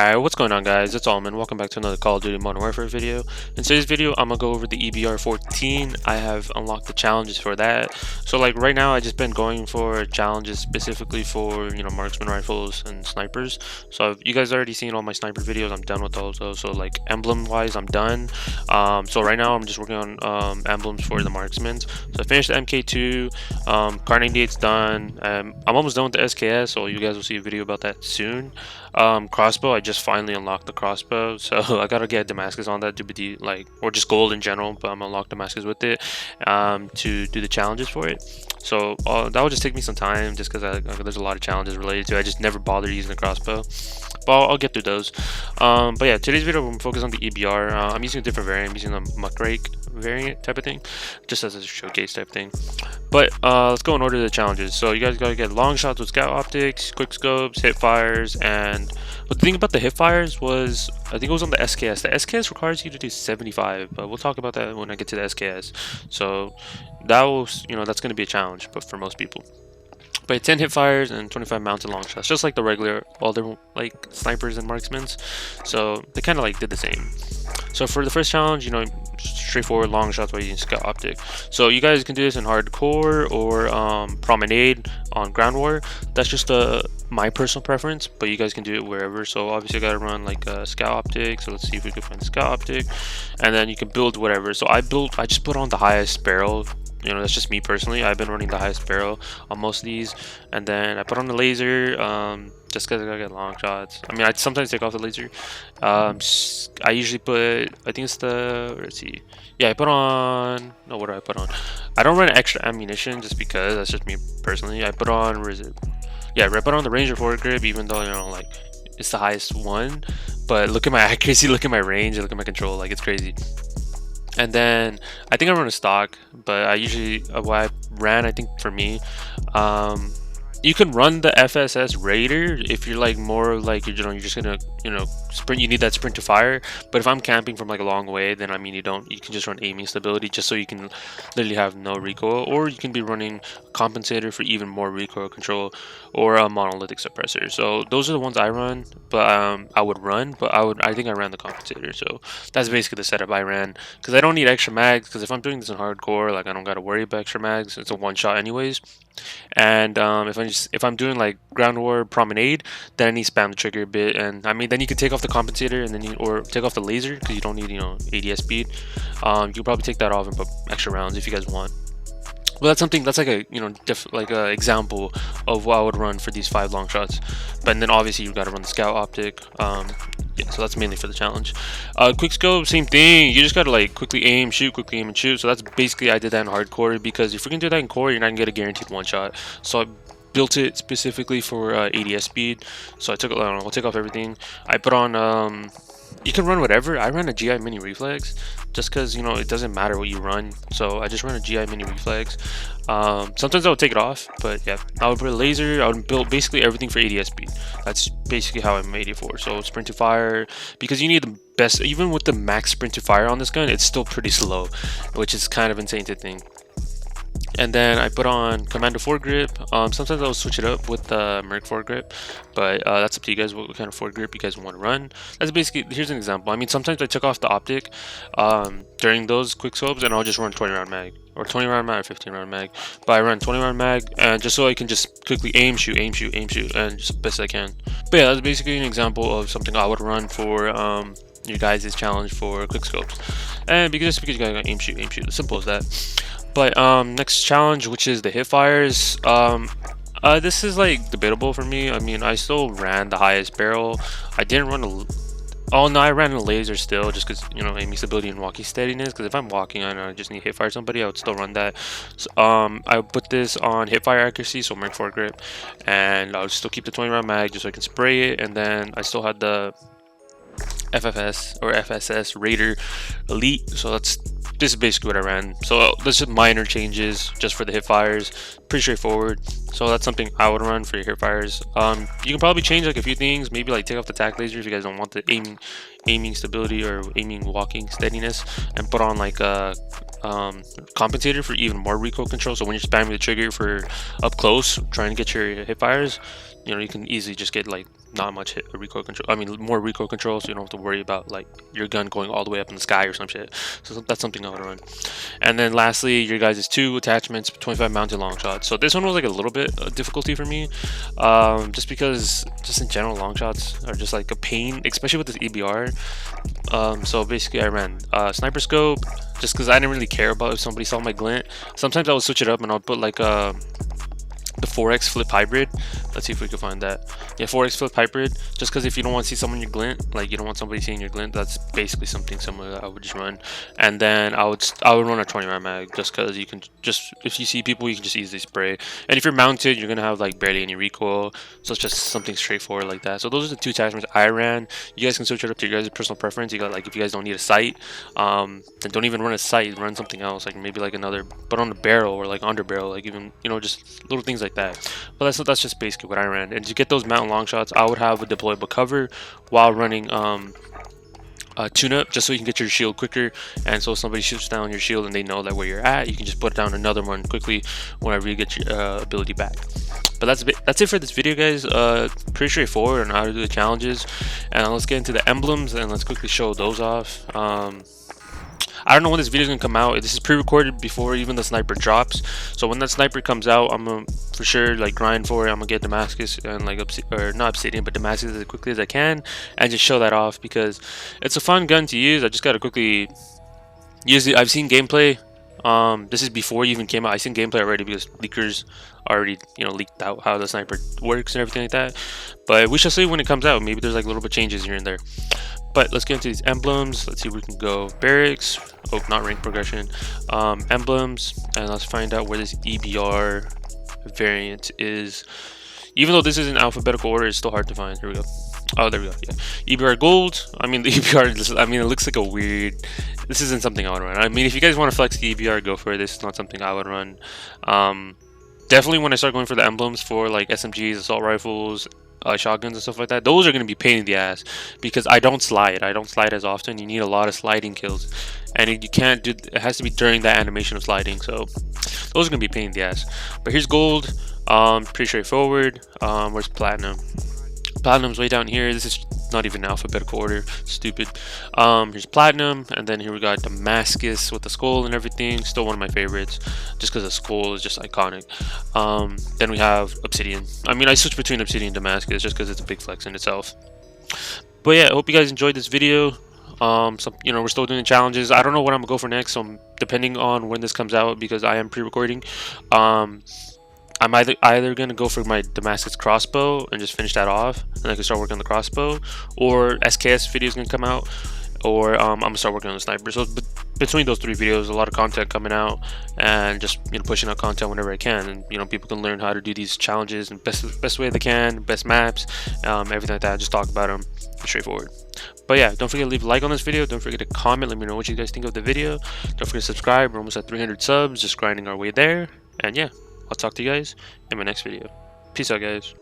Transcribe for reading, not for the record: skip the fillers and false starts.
Alright, what's going on guys? It's Almond. Welcome back to another Call of Duty Modern Warfare video. In today's video, I'm gonna go over the EBR-14. I have unlocked the challenges for that. So like right now, I just been going for challenges specifically for, marksman rifles and snipers. So you guys already seen all my sniper videos. I'm done with those. So like emblem wise, I'm done. So right now I'm just working on emblems for the marksmen. So I finished the MK2. Car 98's done. I'm almost done with the SKS, so you guys will see a video about that soon. Crossbow, I just finally unlocked the crossbow, so I gotta get Damascus on that to or just gold in general, but I'm gonna unlock Damascus with it to do the challenges for it. So that will just take me some time just because there's a lot of challenges related to it. I just never bothered using the crossbow, but I'll get through those. But yeah, today's video I'm focused on the EBR. I'm using a different variant. I'm using the muckrake variant type of thing, just as a showcase type thing. But let's go in order of the challenges. So you guys gotta get long shots with scout optics, quick scopes, hip fires, but the thing about the hip fires was, I think it was on the SKS. The SKS requires you to do 75, but we'll talk about that when I get to the SKS. So that was, that's gonna be a challenge, but for most people. But 10 hip fires and 25 mounted long shots, just like the regular other snipers and marksmen. So they kind of did the same. So for the first challenge, straightforward long shots by using scout optic. So you guys can do this in hardcore or promenade on ground war. That's just my personal preference, but you guys can do it wherever. So obviously I gotta run a scout optic. So let's see if we can find scout optic, and then you can build whatever. So I just put on the highest barrel. That's just me personally. I've been running the highest barrel on most of these, and then I put on the laser just because I gotta get long shots. I mean, I sometimes take off the laser. I usually put, I think it's let's see, yeah, I put on, no, what do I put on? I don't run extra ammunition just because that's just me personally. I put on, where is it? Yeah, I put on the Ranger foregrip, even though it's the highest one, but look at my accuracy, look at my range, look at my control, it's crazy. And then I think I run a stock, but I usually what I ran, I think for me, you can run the FSS Raider if you're more you're just gonna sprint. You need that sprint to fire. But if I'm camping from a long way, then you can just run aiming stability just so you can literally have no recoil, or you can be running compensator for even more recoil control, or a monolithic suppressor. So those are the ones I run, but I would run, but I think I ran the compensator. So that's basically the setup I ran, because I don't need extra mags, because if I'm doing this in hardcore, I don't gotta worry about extra mags. It's a one shot anyways. And if I'm doing ground war promenade, then I need to spam the trigger a bit, and then you can take off the compensator and then or take off the laser, because you don't need ADS speed. You can probably take that off and put extra rounds if you guys want. Well, that's something that's a example of what I would run for these 5 long shots. But then obviously you got to run the scout optic. Yeah, so that's mainly for the challenge. Quick scope, same thing. You just gotta quickly aim, shoot, quickly aim and shoot. So that's basically, I did that in hardcore, because if you're gonna do that in core, you're not gonna get a guaranteed one shot. So I built it specifically for ADS speed. So I'll take off everything. I put on you can run whatever. I ran a GI mini reflex just because it doesn't matter what you run, so I just run a GI mini reflex. Sometimes I would take it off, but yeah, I would put a laser. I would build basically everything for ADS speed. That's basically how I made it for. So sprint to fire, because you need the best. Even with the max sprint to fire on this gun, it's still pretty slow, which is kind of insane to think. And then I put on Commando foregrip. Sometimes I'll switch it up with the Merc foregrip, but that's up to you guys what kind of foregrip you guys want to run. That's basically, here's an example. Sometimes I took off the optic during those quick scopes, and I'll just run 20 round mag, or 20 round mag, or 15 round mag. But I run 20 round mag, and just so I can just quickly aim, shoot, and just best I can. But yeah, that's basically an example of something I would run for your guys' challenge for quick scopes. And because you guys gotta aim, shoot, as simple as that. But next challenge, which is the hip fires, this is debatable for me. I still ran the highest barrel. I didn't run I ran a laser still, just because aiming stability and walking steadiness. Because if I'm walking and I just need to hip fire somebody, I would still run that. So, I put this on hip fire accuracy, so Merc foregrip, and I'll still keep the 20 round mag just so I can spray it. And then I still had the FFS or FSS Raider Elite, so this is basically what I ran. So there's just minor changes just for the hip fires, pretty straightforward. So that's something I would run for your hip fires. You can probably change a few things, maybe take off the tack laser if you guys don't want the aiming stability or aiming walking steadiness, and put on a compensator for even more recoil control. So when you're spamming the trigger for up close trying to get your hip fires, you can easily just get not much recoil control. I mean, more recoil control, so you don't have to worry about like your gun going all the way up in the sky or some shit. So that's something I would run. And then lastly, your guys' 2 attachments, 25 mounted long shots. So this one was like a little bit of difficulty for me, just because just in general long shots are just like a pain, especially with this EBR. So basically I ran sniper scope just because I didn't really care about if somebody saw my glint. Sometimes I would switch it up and I'll put like the 4x flip hybrid. Let's see if we can find that. Yeah, 4x flip hybrid, just because if you don't want to see someone in your glint, like you don't want somebody seeing your glint, that's basically something similar that I would just run. And then I would run a 20 round mag, just because you can just, if you see people, you can just easily spray. And if you're mounted, you're gonna have like barely any recoil, so it's just something straightforward like that. So those are the 2 attachments I ran. You guys can switch it up to your guys' personal preference. You got like, if you guys don't need a sight, then don't even run a sight, run something else, like maybe like another, but on the barrel or like under barrel, like even, you know, just little things like that. But that's just basically what I ran. And to get those mountain long shots, I would have a deployable cover while running tune-up, just so you can get your shield quicker, and so if somebody shoots down your shield and they know that where you're at, you can just put down another one quickly whenever you get your ability back. But that's it for this video, guys. Pretty straightforward on how to do the challenges, and let's get into the emblems and let's quickly show those off. I don't know when this video is gonna come out. This is pre-recorded before even the sniper drops, so when that sniper comes out, I'm gonna for sure like grind for it. I'm gonna get Damascus and like not Obsidian, but Damascus as quickly as I can, and just show that off because it's a fun gun to use. I just gotta quickly use it. I've seen gameplay. This is before it even came out. I've seen gameplay already because leakers already, you know, leaked out how the sniper works and everything like that. But we shall see when it comes out. Maybe there's like little bit changes here and there. But let's get into these emblems. Let's see if we can go barracks. Oh, not rank progression. Emblems, and let's find out where this EBR variant is. Even though this is in alphabetical order, it's still hard to find. Here we go. Oh, there we go. Yeah, EBR gold. I mean, the EBR. I mean, it looks like a weird. This isn't something I would run. I mean, if you guys want to flex the EBR, go for it. This is not something I would run. Definitely when I start going for the emblems for like SMGs, assault rifles, shotguns and stuff like that, those are going to be pain in the ass because I don't slide as often. You need a lot of sliding kills, and you can't do it. Has to be during that animation of sliding, so those are going to be pain in the ass. But here's gold. Pretty straightforward. Where's platinum? Platinum's way down here. This is not even alphabetical order. Stupid. Here's platinum, and then here we got Damascus with the skull and everything. Still one of my favorites, just because the skull is just iconic. Then we have Obsidian. I mean, I switch between Obsidian and Damascus just because it's a big flex in itself. But yeah, I hope you guys enjoyed this video. You know, we're still doing the challenges. I don't know what I'm gonna go for next, so depending on when this comes out, because I am pre-recording, I'm either gonna go for my Damascus crossbow and just finish that off, and I can start working on the crossbow, or SKS video is gonna come out, or I'm gonna start working on the sniper. So between those 3 videos, a lot of content coming out, and just, you know, pushing out content whenever I can, and you know, people can learn how to do these challenges in best way they can, best maps, everything like that. Just talk about them, straightforward. But yeah, don't forget to leave a like on this video. Don't forget to comment. Let me know what you guys think of the video. Don't forget to subscribe. We're almost at 300 subs, just grinding our way there. And yeah, I'll talk to you guys in my next video. Peace out, guys.